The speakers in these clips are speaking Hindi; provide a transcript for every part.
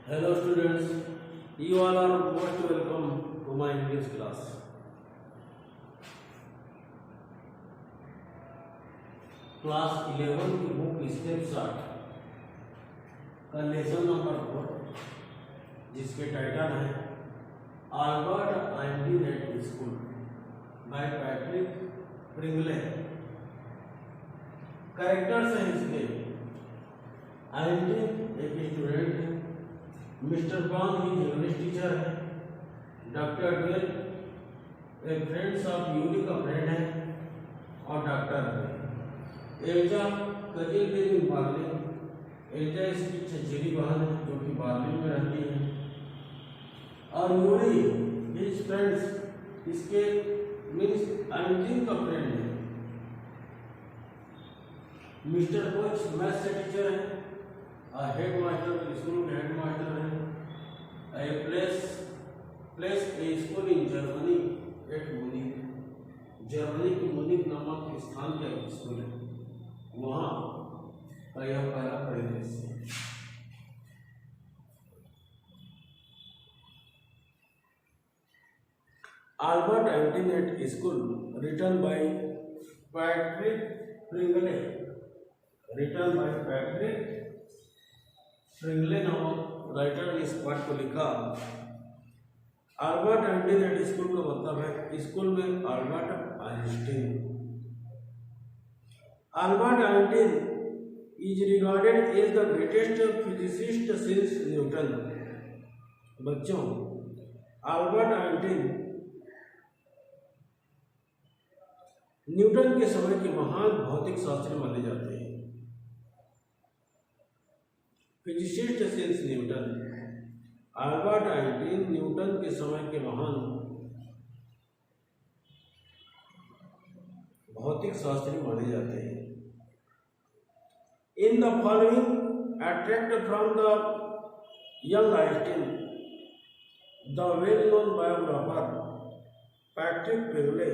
Hello students, you all are most welcome to my English class. Class 11 की बुक स्नैपशॉट का लेसन नंबर 4 जिसके टाइटल है Albert Einstein school by Patrick Pringle. Characters हैं इसके। आइंस्टीन एक स्टूडेंट है, मिस्टर ब्राउन ही इंग्लिश टीचर है, डॉक्टर ड्वेल एक फ्रेंड्स ऑफ यूनी का फ्रेंड है और doctor Elsa cousin live Berlin. Elsa इसकी चचेरी बहन है जो कि बार्लिन में रहती है और यूरी हिज फ्रेंड्स इसके मीन्स आइंस्टीन का फ्रेंड है। मिस्टर कोच मैथ्स से टीचर है, हेड मास्टर स्कूल के हेड मास्टर है। Place a school in Germany at Munich. Germany के मुनिक नामक स्थान का एक स्कूल है, वहाँ का यह पहला परिदृश्य है। Albert Einstein school written by Patrick Pringle. Written by Patrick Pringle नामक राइटर ने इस पाठ को लिखा। अल्बर्ट आइंस्टीन स्कूल का मतलब है स्कूल में Albert Einstein. Albert Einstein is regarded as the greatest physicist since Newton. बच्चों, अल्बर्ट आइंस्टीन न्यूटन के समय के महान भौतिक शास्त्री माने जाते हैं। Physicist since Newton, Albert Einstein Newton के समय के महान भौतिक शास्त्री माने जाते हैं। In the following extract from the young Einstein the well known biographer Patrick Pringle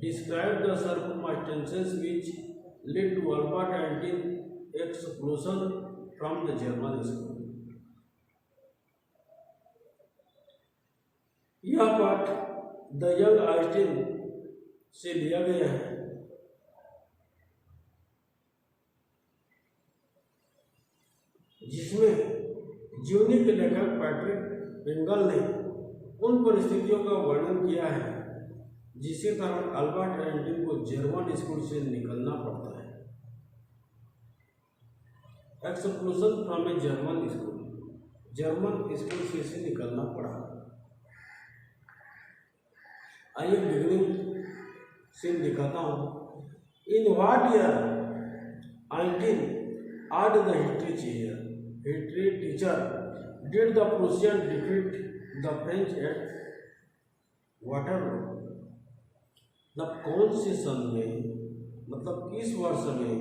described the circumstances which led to Albert Einstein's expulsion from the German school. यह पाठ द यंग आइंस्टीन से लिया गया है। जिसमें ज्यूनिक के लेखक पैट्रिक प्रिंगल ने उन परिस्थितियों का वर्णन किया है जिसके कारण अल्बर्ट आइंस्टीन को जर्मन स्कूल से निकलना पड़ता है। Exclusion from a German school, German school से इसे निकलना पड़ा। आइए बिगिनिंग सीन दिखाता हूँ। In what year Einstein art the history teacher did the Prussian defeat the French eight Waterloo. मतलब कौन से सन में, मतलब किस वर्ष में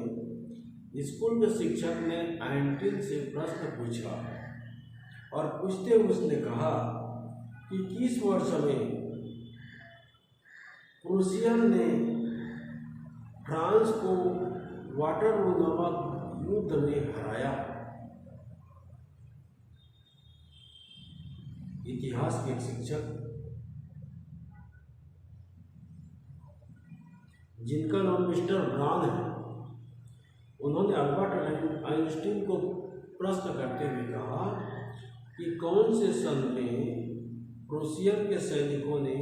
स्कूल के शिक्षक ने आइंस्टीन से प्रश्न पूछा और पूछते उसने कहा कि किस वर्ष में प्रूसियन ने फ्रांस को वाटरलू नामक युद्ध में हराया। इतिहास के शिक्षक जिनका नाम मिस्टर ब्राउन है, उन्होंने अल्बर्ट आइंस्टीन को प्रश्न करते हुए कहा कि कौन से सन में प्रूसियन के सैनिकों ने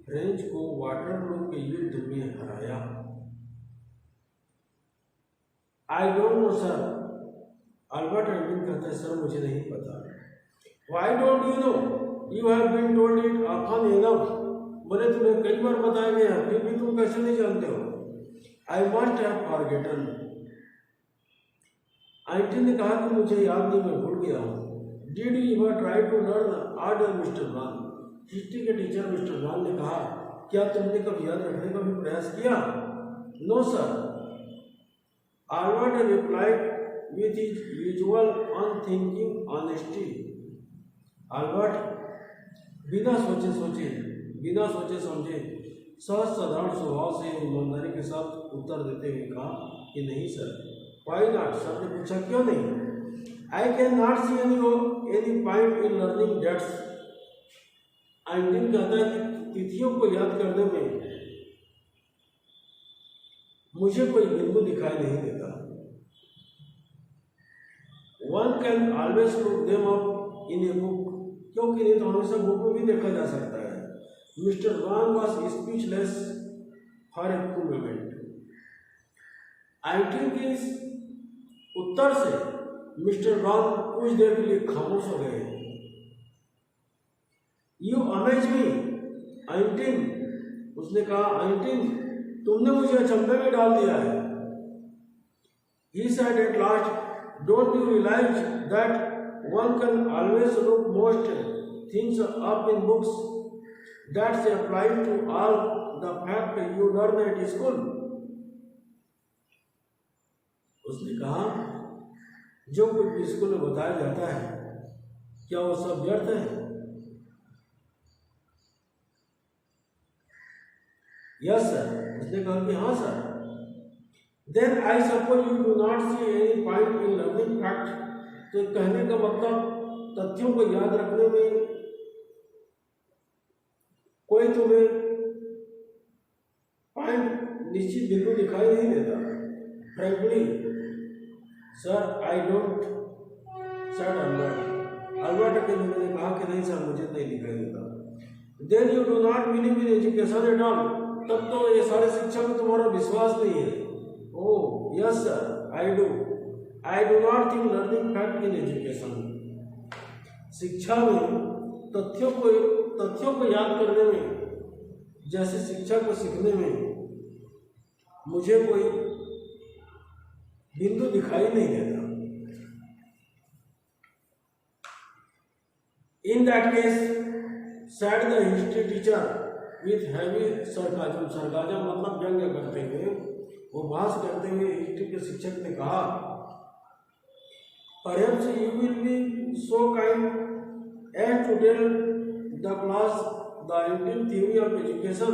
फ्रेंच को वाटरलू के युद्ध में हराया। I don't know sir. Albert Einstein कहते हैं सर मुझे नहीं पता। Why don't you know? You have been told it often enough. बोले तुम्हें कई बार बताया गया, फिर भी तुम कैसे नहीं जानते हो? I must have forgotten. Einstein ने कहा कि मुझे याद नहीं, मैं भूल गया हूँ। Did you ever try to learn art Mister Brown? History के टीचर मिस्टर ब्राउन ने कहा क्या तुमने कभी याद रखने का भी प्रयास किया? No sir. Albert replied with his usual unthinking honesty. Albert बिना सोचे समझे सहज साधारण स्वभाव से ईमानदारी के साथ उत्तर देते हुए कहा कि नहीं सर। Why not? सर ने पूछा क्यों नहीं? I can not see any point in learning dates. Einstein कहता है कि तिथियों को याद करने में मुझे कोई बिंदु दिखाई नहीं देता। One can always look them up in a book, क्योंकि नहीं तो हमेशा बुक में भी देखा जा सकता है। Mister one was speechless for a few moment. Einstein के इस उत्तर से मिस्टर वान कुछ देर के लिए खामोश हो गए। यू अमेज मी आइंस्टीन, उसने कहा, आइंस्टीन तुमने मुझे अचंभे में डाल दिया है। He said at last, don't you realize that one can always look most things up in books? That's applied to all the fact you learn at school. उसने कहा, जो कुछ भी स्कूल में बताया जाता है क्या वो सब व्यर्थ है? यस सर, उसने कहा कि हाँ sir. Then I suppose you do not see any point in learning fact. तो कहने का मतलब तथ्यों को याद रखने में कोई तुम्हें पॉइंट निश्चित बिंदु दिखाई नहीं देता। Frankly, sir, I don't, said Albert. Albert के मैंने कहा कि नहीं सर, मुझे नहीं दिखाई देता। Then you do not believe in education at all. तब तो ये सारे शिक्षा में तुम्हारा विश्वास नहीं है। Oh, yes sir, I do. I do not think learning fact in education. शिक्षा में तथ्यों को याद करने में जैसे शिक्षा को सीखने में मुझे कोई बिंदु दिखाई नहीं देता। In that case, said the history teacher with heavy sarcasm. sarcasm मतलब व्यंग्य करते हुए, वो भाष करते हुए हिस्ट्री के शिक्षक ने कहा, Perhaps you will be so kind as to tell the class the Einstein theory of education.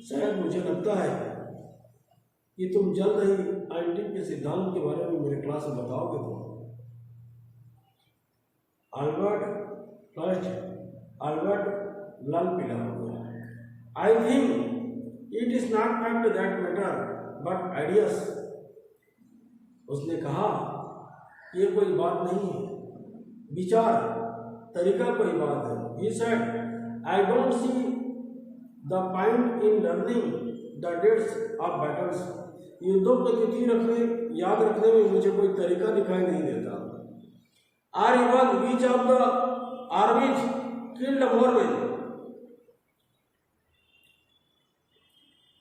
शायद मुझे लगता है कि तुम जल्द ही आइंस्टीन के सिद्धांत के बारे में मेरे क्लास में बताओगे। तो अल्बर्ट लाल पीला हो गया। I think it is not fact that matter, but ideas. उसने कहा, ये कोई बात नहीं है, विचार, तरीका कोई बात है। He said, I don't see the point in learning the dates of battles. युद्धों को तिथि याद रखने में मुझे कोई तरीका दिखाई नहीं देता। Or even which of the armies killed more men.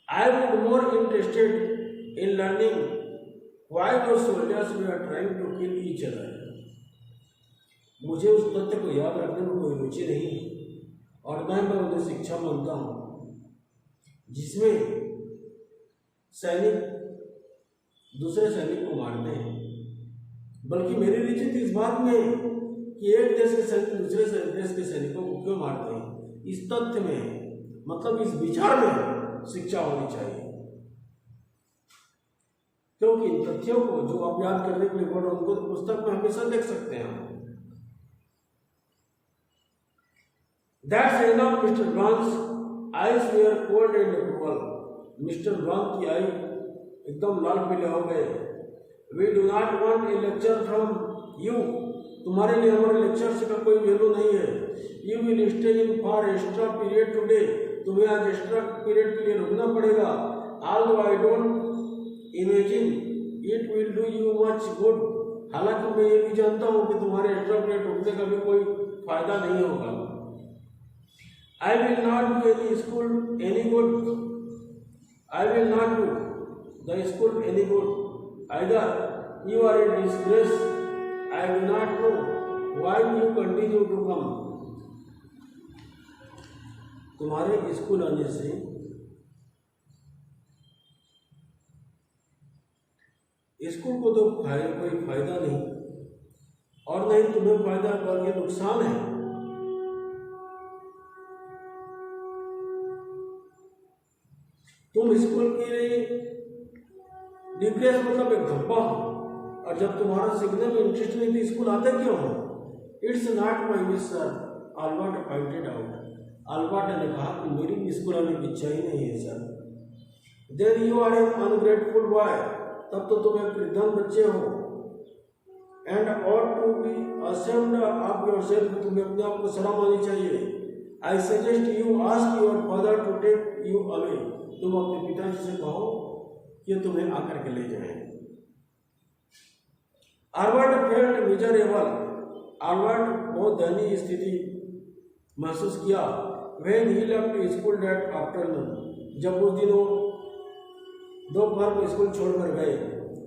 I would more interested in learning why those soldiers were trying to kill each other. मुझे उस तथ्य को याद रखने में कोई रुचि नहीं और न मैं उन्हें शिक्षा मानता हूँ जिसमें सैनिक दूसरे सैनिक को मारते हैं, बल्कि मेरी रुचि इस बात में कि एक देश के सैनिक दूसरे देश के सैनिकों को क्यों मारते हैं। इस तथ्य में, मतलब इस विचार में शिक्षा होनी चाहिए, क्योंकि इन तथ्यों को जो आप याद करने के लिए बोल रहे हैं उनको पुस्तक में हमेशा देख सकते हैं। That's enough, Mr. Blanch's eyes were cold and approval. Mister Blank की आई एकदम लाल पीले हो गए। We do not want a lecture from you. तुम्हारे लिए हमारे लेक्चर का कोई वैल्यू नहीं है। You will stay in for extra period today. तुम्हें आज एक्स्ट्रा पीरियड के लिए रुकना पड़ेगा। Although I don't imagine it will do you much good. हालांकि मैं ये भी जानता हूँ कि तुम्हारे एक्स्ट्रा पीरियड रुकने का भी कोई फायदा नहीं होगा। I will not do any school any good. I will not do the school any good. Either you are a disgrace. I do not know why you continue to come. तुम्हारे स्कूल आने से स्कूल को तो कोई फायदा नहीं और नहीं तुम्हें फायदा बल्कि नुकसान है। तुम स्कूल के लिए डिग्रेस मतलब एक धब्बा हो, और जब तुम्हारा सीखने में इंटरेस्ट नहीं तो स्कूल आते क्यों हो? It's not my wish sir, Albert pointed out. Albert ने कहा कि मेरी भी स्कूल आने की इच्छा ही नहीं है सर। Then you are an ungrateful boy, तब तो तुम एक निर्धन बच्चे हो। And ought to be ashamed of yourself, तुम्हें अपने आप को शर्म आनी चाहिए। I suggest you ask your father to take you away, तुम अपने पिताजी से कहो कि तुम्हें आकर के ले जाएं। अल्बर्ट फेल्ट मिजरेबल, अल्बर्ट बहुत दयनीय स्थिति महसूस किया। When he left school that afternoon, जब उस दिनों दोपहर को स्कूल छोड़कर गए।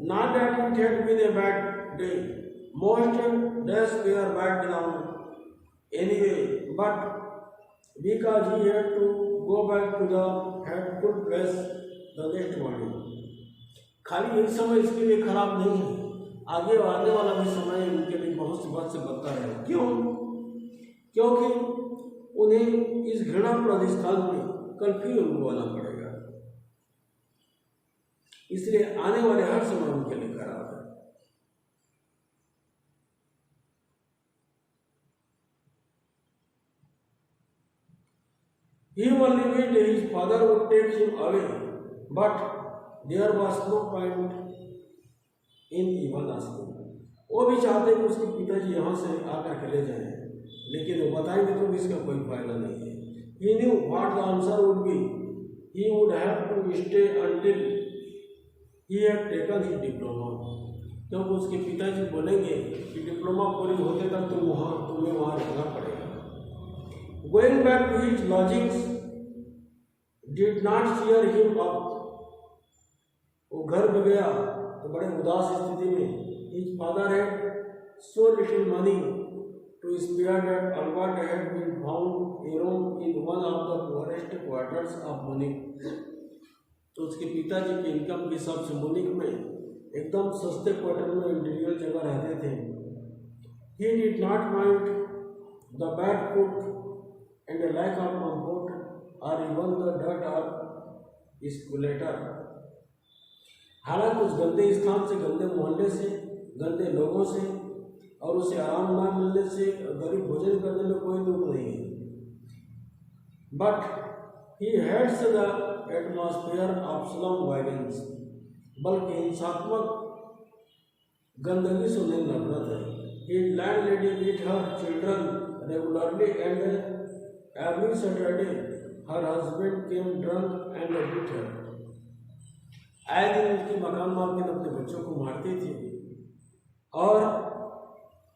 Not that it had been a bad day, most days were bad now anyway, but because he had to go back to the hateful place the next morning. खाली यही समय इसके लिए खराब नहीं है, आगे आने वाला भी समय उनके लिए बहुत से बद से बदतर है। क्यों? क्योंकि उन्हें इस घृणाप्रद स्थान में कल फिर उनको आना पड़ेगा, इसलिए आने वाले हर समय उनके लिए खराब है। He only wished his father would take him away, but there was no point in even asking. वो भी चाहते कि उसके पिताजी यहाँ से आकर के ले जाएं, लेकिन वो बताएंगे तो भी इसका कोई फायदा नहीं है। He knew what the answer would be. He would have to stay until he had taken his diploma. क्योंकि उसके पिताजी बोलेंगे कि डिप्लोमा पूरी होते तक तुम्हें वहाँ रहना पड़ेगा। Going back to his lodgings did not cheer him up. वो घर में गया तो बड़े उदास स्थिति में। His father had so little money to spare that Albert had been found a room in one of the poorest quarters of Munich. तो उसके पिताजी के इनकम के हिसाब से मुनिक में एकदम सस्ते क्वार्टर में इंटीरियर जगह रहते थे। He did not mind the bad food and the lack of comfort or even the dirt of escalator. हालांकि उस गंदे स्थान से, गंदे मोहल्ले से, गंदे लोगों से और उसे आराम न मिलने से, गरीब भोजन करने में कोई दुख नहीं है। But he hates the atmosphere of slum violence, बल्कि हिंसात्मक गंदगी से उन्हें नफरत है। His landlady beat her children regularly and every Saturday her husband came drunk and beat her. आए दिन उसकी मकान मालकिन अपने बच्चों को मारती थी और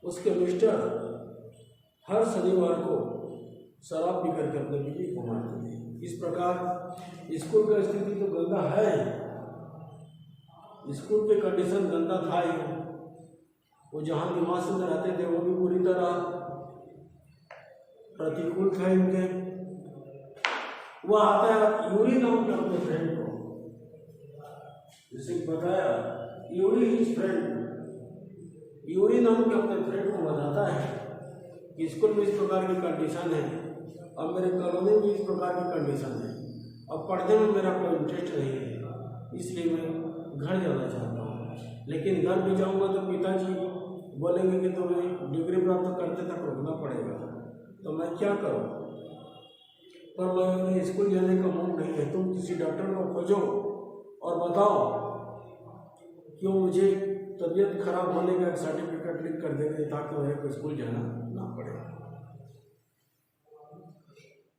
उसके मिस्टर हर शनिवार को शराब पी करके अपने बीवी को मारते थे। इस प्रकार स्कूल का स्थिति तो गंदा है, स्कूल के कंडीशन गंदा था ही। वो जहाँ निवास में रहते थे वो भी पूरी तरह प्रतिकूल था इनके। वो आता है यूरी नाम के अपने फ्रेंड को, जैसे बताया यूरी हिज फ्रेंड, यूरी नाम के अपने फ्रेंड को बताता है कि स्कूल में इस प्रकार की कंडीशन है और मेरे कॉलोनी में इस प्रकार की कंडीशन है, अब पढ़ने में मेरा कोई इंटरेस्ट नहीं है, इसलिए मैं घर जाना चाहता हूँ। लेकिन घर भी जाऊँगा तो पिताजी बोलेंगे कि तुम्हें डिग्री प्राप्त करते तक रुकना पड़ेगा, तो मैं क्या करूँ? पर मैं स्कूल जाने का मूड नहीं है। तुम किसी डॉक्टर को खोजो और बताओ क्यों मुझे तबीयत खराब होने का सर्टिफिकेट लिख कर देंगे ताकि मेरे को स्कूल जाना ना पड़े।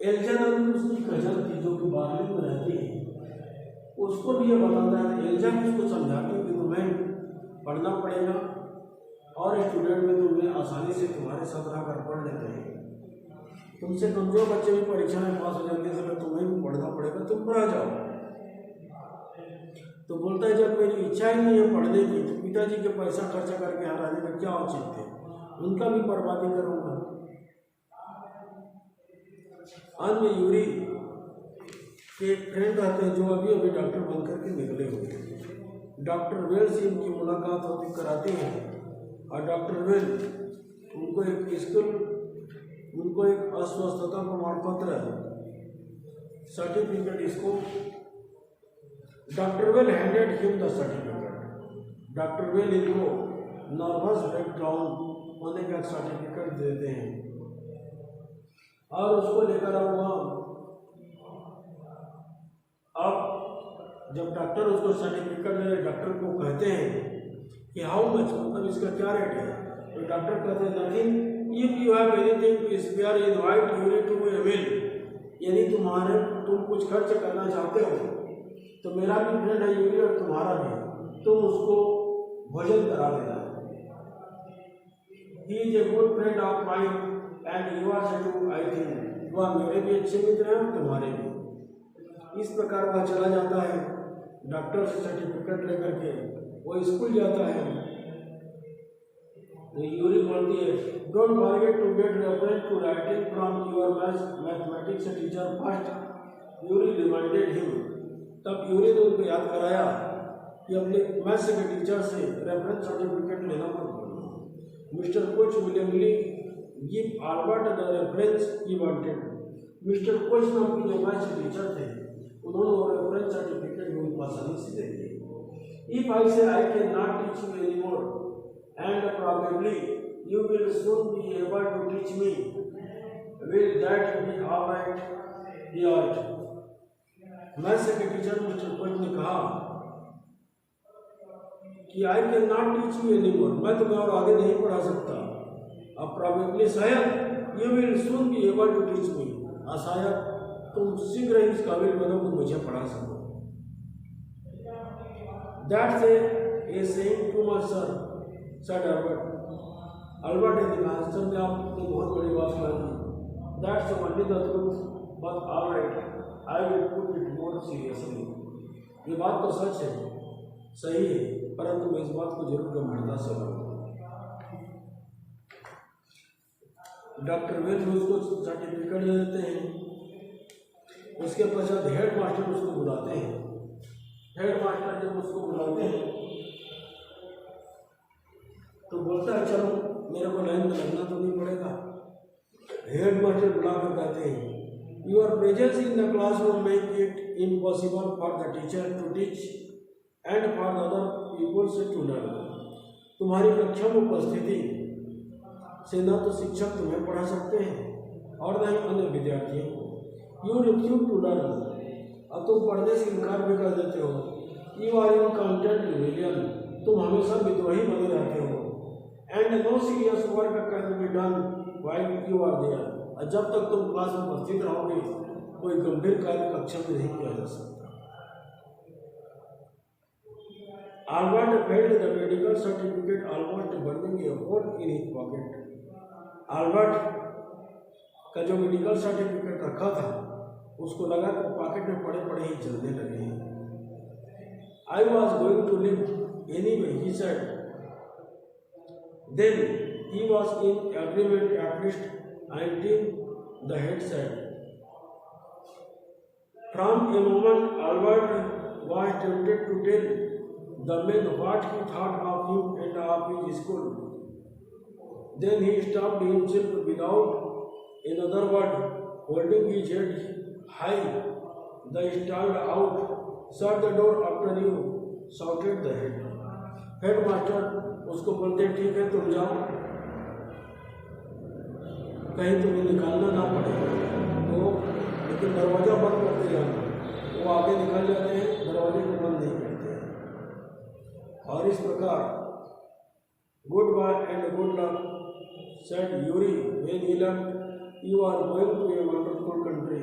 एल्जा नाम की उसकी कजन थी जो कि बारहवीं में रहती है, उसको भी ये बताता है। एल्जा भी उसको समझाती है कि तुम्हें पढ़ना पड़ेगा और स्टूडेंट में तुम्हें आसानी से तुम्हारे साथ रहकर पढ़ लेते हैं। तुमसे कमजोर बच्चे भी परीक्षा में पास हो जाते हैं, तुम्हें भी पढ़ना पड़ेगा, तुम पढ़ा जाओ। तो बोलता है जब मेरी इच्छा ही नहीं है पढ़ने की तो पिताजी के पैसा खर्चा करके यहाँ रहने का क्या औचित्य है, उनका भी बर्बादी करूँगा। अंत में यूरी के फ्रेंड रहते हैं जो अभी अभी डॉक्टर बन करके निकले हुए हैं। डॉक्टर वेल से इनकी मुलाकात होती कराती है और डॉक्टर वेल उनको एक अस्वस्थता प्रमाण पत्र सर्टिफिकेट इसको doctor well handed him the certificate. Doctor well इनको नर्वस ब्रेकडाउन होने का सर्टिफिकेट देते हैं और उसको लेकर हुआ। अब जब डॉक्टर उसको सर्टिफिकेट दे, डॉक्टर को कहते हैं कि हाउ मच, मतलब इसका क्या रेट है, तो डॉक्टर कहते हैं nothing, if you have anything to spare invite Yuri to a meal, यदि तुम कुछ खर्च करना चाहते हो तो मेरा भी फ्रेंड है यूरी और तुम्हारा भी, तुम उसको भोजन करा देना। He is a good friend of mine and you are too, I think वह मेरे भी अच्छे मित्र हैं और तुम्हारे भी। इस प्रकार वह चला जाता है, डॉक्टर से सर्टिफिकेट लेकर के वो स्कूल जाता है। तो यूरी बोलती है don't forget to get reference to writing from your mathematics teacher first. Yuri reminded him, तब यूरी ने उनको याद कराया कि अपने मैथ्स के टीचर से रेफरेंस सर्टिफिकेट लेना मत भूलना। Mister Koch willingly give Albert the reference he wanted. Mister Koch नाम के जो मैथ्स के टीचर थे उन्होंने वो रेफरेंस सर्टिफिकेट उनको आसानी से दे दिए। If I say I cannot teach you anymore, and probably you will soon be able to teach me, will that be all right? He asked. Maths के टीचर मिस्टर कोच ने कहा कि I cannot teach you anymore, मैं तुम्हें और आगे नहीं पढ़ा सकता। अब probably शायद you will soon be able to teach me, शायद तुम शीघ्र ही इस काबिल बनो कि मुझे पढ़ा सको। That's a saying too much, sir, said Albert. Albert ने कहा, सर ने आपने बहुत बड़ी बात कह दी। That's only the truth, but all right, I will put it more seriously. ये बात तो सच है, सही है, परंतु मैं इस बात को जरूर गंभीरता से लूँगा। डॉक्टर वेल उसको सर्टिफिकेट दे देते हैं। उसके पश्चात हेड मास्टर उसको बुलाते हैं। हेड मास्टर जब उसको बुलाते हैं तो बोलता है चलो मेरे को लाइन में लगना तो नहीं पड़ेगा। हेड मास्टर बुलाकर कहते हैं your presence in the classroom make it impossible for the teacher to teach and for the other peoples to learn. तुम्हारी कक्षा में उपस्थिति से न तो शिक्षक तुम्हें पढ़ा सकते हैं और न ही अन्य विद्यार्थियों को। यू रिफ्यूज टू लर्न, अब तुम पढ़ने से इनकार भी कर देते हो। You are in content rebellion, तुम हमेशा विद्रोही बने रहते हो। And no serious work can be done while you are there, और जब तक तुम क्लास में उपस्थित रहोगे कोई गंभीर कार्य कक्षा में नहीं किया जा सकता। Albert felt the medical certificate almost burning a hole in his pocket. Albert का जो मेडिकल सर्टिफिकेट रखा था उसको लगा कि पॉकेट में पड़े पड़े ही जलने लगे हैं। I was going to leave anyway, he said. Then he was in agreement at least until the head said. From a moment, Albert was tempted to tell the man what he thought of him and of his school. Then he stopped himself without another word, holding his head high. The stalled out, shut the door after you, shouted the head. Headmaster उसको बोलते ठीक है तुम जाओ, कहीं तुम्हें निकालना ना पड़े तो, लेकिन दरवाजा बंद करते जाना। वो आगे निकल जाते हैं, दरवाजे को बंद नहीं करते हैं। और इस प्रकार good bye and good luck said Yuri when he left. You are going to a wonderful country.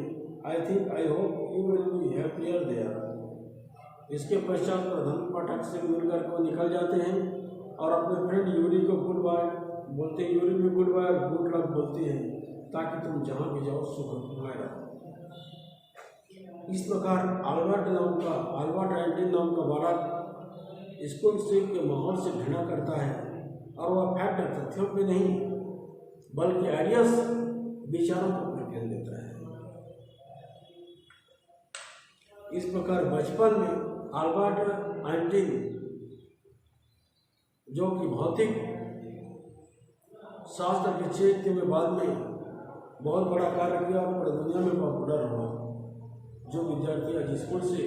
I think, I hope you will be happier there. इसके पश्चात प्रधान पाठक से मिलकर को निकल जाते हैं और अपने फ्रेंड यूरी को गुड बाय बोलते हैं। यूरी भी गुड बाय और गुड लक बोलती है ताकि तुम जहाँ भी जाओ सुखमय रहो। इस प्रकार आल्बर्ट आइंस्टीन नाम का बालक स्कूल स्ट्रीट के माहौल से घृणा करता है और वह फैक्ट तथ्यों पे नहीं बल्कि आइडियाज विचारों को प्रेफरेंस देता है। इस प्रकार बचपन में आल्बर्ट आइंस्टीन जो कि भौतिक शास्त्र के क्षेत्र में बाद में बहुत बड़ा कार्य किया और पूरी दुनिया में पॉपुलर हुआ। जो विद्यार्थी आज स्कूल से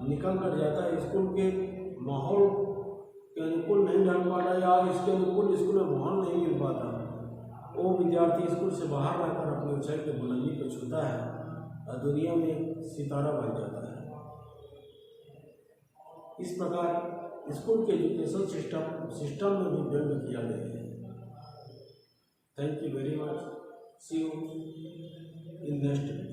निकल कर जाता है, स्कूल के माहौल के पाता या इसके अनुकूल स्कूल में माहौल नहीं मिल पाता, वो विद्यार्थी स्कूल से बाहर रहकर अपनी ऊंचाई के बुलंदी को छूता है और दुनिया में एक सितारा बन जाता है। इस प्रकार स्कूल के एजुकेशन सिस्टम में भी व्यंग किया गया है। Thank you very much. See you in next video.